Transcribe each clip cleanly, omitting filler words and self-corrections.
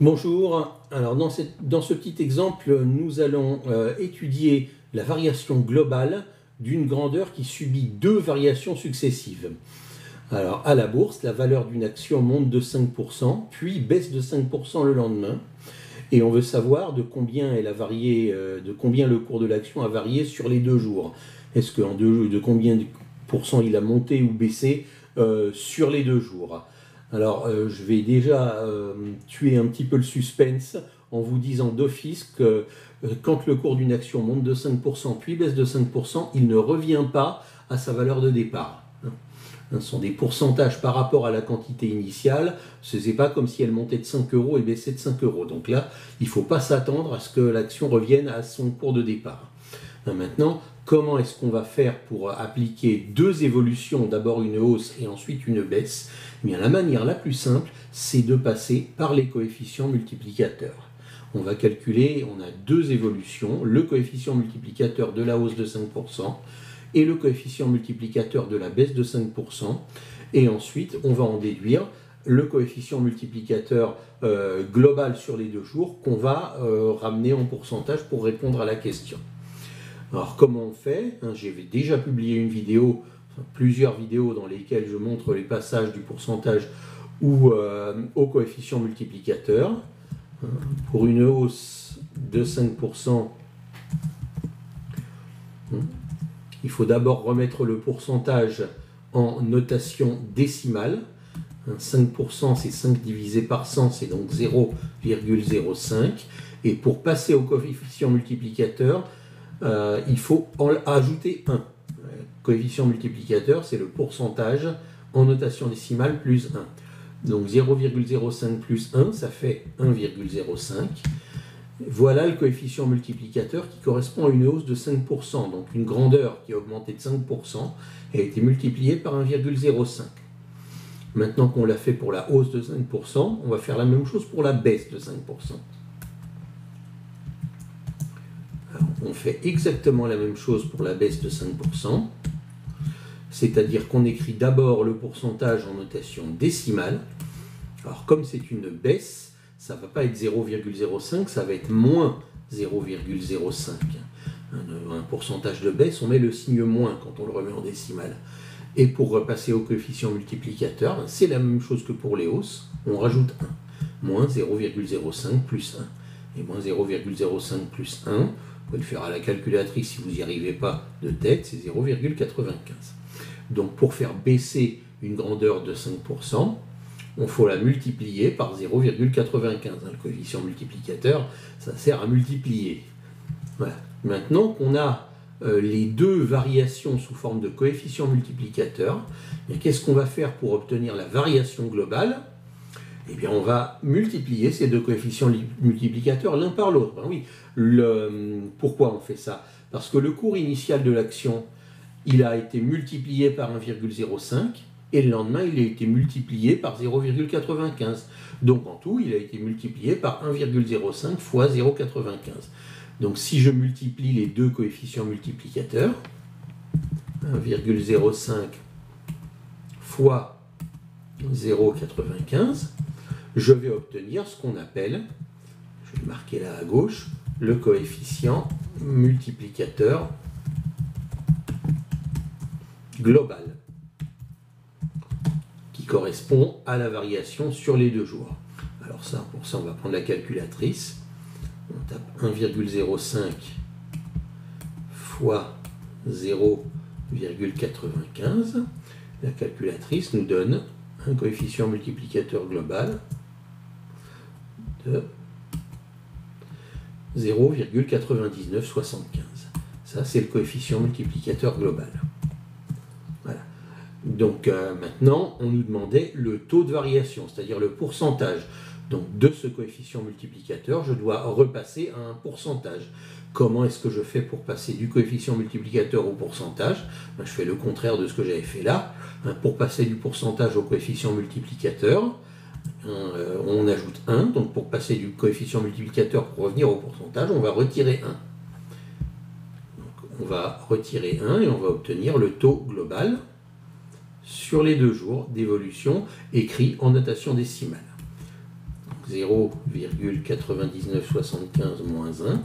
Bonjour, alors dans ce petit exemple, nous allons étudier la variation globale d'une grandeur qui subit deux variations successives. Alors à la bourse, la valeur d'une action monte de 5%, puis baisse de 5% le lendemain, et on veut savoir de combien elle a varié, de combien le cours de l'action a varié sur les 2 jours. Est-ce qu'en de combien de pourcents il a monté ou baissé sur les 2 jours. Alors, je vais déjà tuer un petit peu le suspense en vous disant d'office que quand le cours d'une action monte de 5% puis baisse de 5%, il ne revient pas à sa valeur de départ. Ce sont des pourcentages par rapport à la quantité initiale. Ce n'est pas comme si elle montait de 5 euros et baissait de 5 euros. Donc là, il ne faut pas s'attendre à ce que l'action revienne à son cours de départ. Maintenant, comment est-ce qu'on va faire pour appliquer deux évolutions, d'abord une hausse et ensuite une baisse? Eh bien, la manière la plus simple, c'est de passer par les coefficients multiplicateurs. On va calculer, on a deux évolutions, le coefficient multiplicateur de la hausse de 5% et le coefficient multiplicateur de la baisse de 5%. Et ensuite, on va en déduire le coefficient multiplicateur global sur les 2 jours qu'on va ramener en pourcentage pour répondre à la question. Alors comment on fait? J'ai déjà publié une vidéo, plusieurs vidéos dans lesquelles je montre les passages du pourcentage ou au coefficient multiplicateur. Pour une hausse de 5%, il faut d'abord remettre le pourcentage en notation décimale. 5% c'est 5 divisé par 100, c'est donc 0,05. Et pour passer au coefficient multiplicateur, il faut en ajouter 1. Le coefficient multiplicateur, c'est le pourcentage en notation décimale plus 1. Donc 0,05 plus 1, ça fait 1,05. Voilà le coefficient multiplicateur qui correspond à une hausse de 5%. Donc une grandeur qui a augmenté de 5% a été multipliée par 1,05. Maintenant qu'on l'a fait pour la hausse de 5%, on va faire la même chose pour la baisse de 5%. On fait exactement la même chose pour la baisse de 5%, c'est-à-dire qu'on écrit d'abord le pourcentage en notation décimale. Alors comme c'est une baisse, ça ne va pas être 0,05, ça va être moins 0,05. Un pourcentage de baisse, on met le signe moins quand on le remet en décimale. Et pour repasser au coefficient multiplicateur, c'est la même chose que pour les hausses, on rajoute 1. Moins 0,05 plus 1. Et moins 0,05 plus 1, vous pouvez le faire à la calculatrice si vous n'y arrivez pas de tête, c'est 0,95. Donc pour faire baisser une grandeur de 5%, il faut la multiplier par 0,95. Le coefficient multiplicateur, ça sert à multiplier. Voilà. Maintenant qu'on a les deux variations sous forme de coefficient multiplicateur, qu'est-ce qu'on va faire pour obtenir la variation globale? Eh bien, on va multiplier ces deux coefficients multiplicateurs l'un par l'autre. Ben oui, pourquoi on fait ça? Parce que le cours initial de l'action, il a été multiplié par 1,05 et le lendemain, il a été multiplié par 0,95. Donc en tout, il a été multiplié par 1,05 fois 0,95. Donc si je multiplie les deux coefficients multiplicateurs, 1,05 fois 0,95, je vais obtenir ce qu'on appelle, je vais marquer là à gauche, le coefficient multiplicateur global, qui correspond à la variation sur les 2 jours. Alors ça, pour ça, on va prendre la calculatrice. On tape 1,05 fois 0,95. La calculatrice nous donne un coefficient multiplicateur global de 0,9975. Ça, c'est le coefficient multiplicateur global. Voilà. Donc maintenant, on nous demandait le taux de variation, c'est-à-dire le pourcentage. Donc de ce coefficient multiplicateur, je dois repasser à un pourcentage. Comment est-ce que je fais pour passer du coefficient multiplicateur au pourcentage? Je fais le contraire de ce que j'avais fait là. Pour passer du pourcentage au coefficient multiplicateur, on ajoute 1. Donc pour passer du coefficient multiplicateur pour revenir au pourcentage, on va retirer 1. Donc on va retirer 1 et on va obtenir le taux global sur les 2 jours d'évolution écrit en notation décimale. 0,9975 moins 1.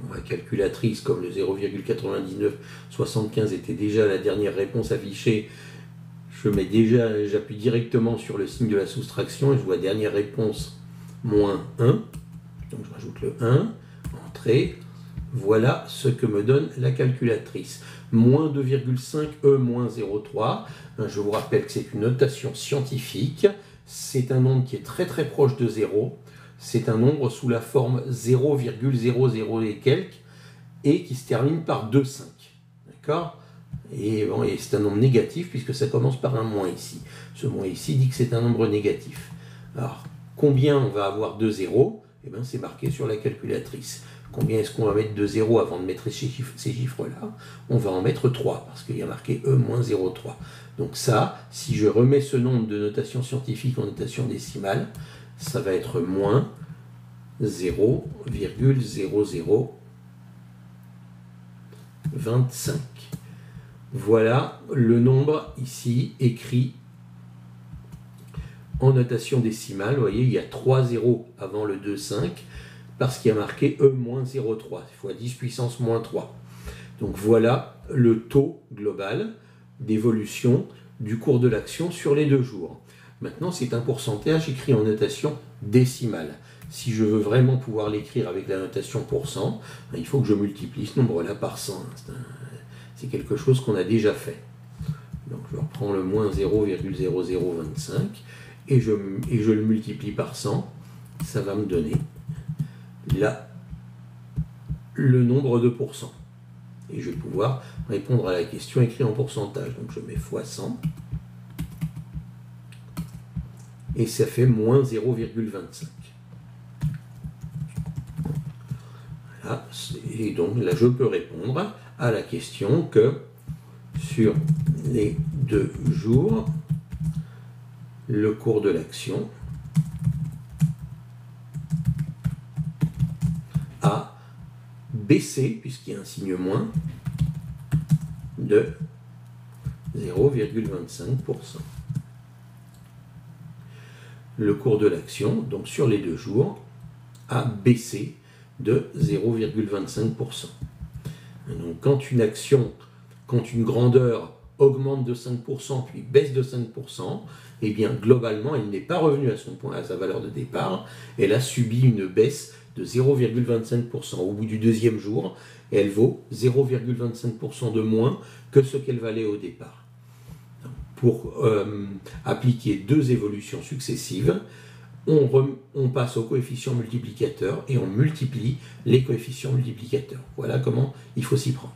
Ma calculatrice, comme le 0,9975 était déjà la dernière réponse affichée, j'appuie directement sur le signe de la soustraction et je vois dernière réponse moins 1. Donc je rajoute le 1, entrée. Voilà ce que me donne la calculatrice. Moins 2,5 E moins 0,3. Je vous rappelle que c'est une notation scientifique. C'est un nombre qui est très très proche de 0. C'est un nombre sous la forme 0,00 et quelques et qui se termine par 2,5. D'accord ? Et c'est un nombre négatif puisque ça commence par un moins ici. Ce moins ici dit que c'est un nombre négatif. Alors, combien on va avoir de zéros ? Eh bien, c'est marqué sur la calculatrice. Combien est-ce qu'on va mettre de 0 avant de mettre ces chiffres-là? On va en mettre 3, parce qu'il y a marqué E moins 0,3. Donc ça, si je remets ce nombre de notation scientifique en notation décimale, ça va être moins 0,0025. Voilà le nombre ici écrit en notation décimale. Vous voyez, il y a 3 zéros avant le 2,5 parce qu'il y a marqué E moins 0,3 fois 10 puissance moins 3. Donc voilà le taux global d'évolution du cours de l'action sur les 2 jours. Maintenant, c'est un pourcentage écrit en notation décimale. Si je veux vraiment pouvoir l'écrire avec la notation pourcent, il faut que je multiplie ce nombre-là par 100. C'est quelque chose qu'on a déjà fait. Donc je reprends le moins 0,0025 et je le multiplie par 100. Ça va me donner là le nombre de pourcents. Et je vais pouvoir répondre à la question écrite en pourcentage. Donc je mets fois 100. Et ça fait moins 0,25. Voilà. Et donc là, je peux répondre à la question que sur les 2 jours, le cours de l'action a baissé, puisqu'il y a un signe moins, de 0,25%. Le cours de l'action, donc sur les 2 jours, a baissé de 0,25%. Donc quand une action, quand une grandeur augmente de 5% puis baisse de 5%, eh bien globalement elle n'est pas revenue à sa valeur de départ, elle a subi une baisse de 0,25% au bout du 2e jour, et elle vaut 0,25% de moins que ce qu'elle valait au départ. Pour appliquer 2 évolutions successives, on passe au coefficient multiplicateur et on multiplie les coefficients multiplicateurs. Voilà comment il faut s'y prendre.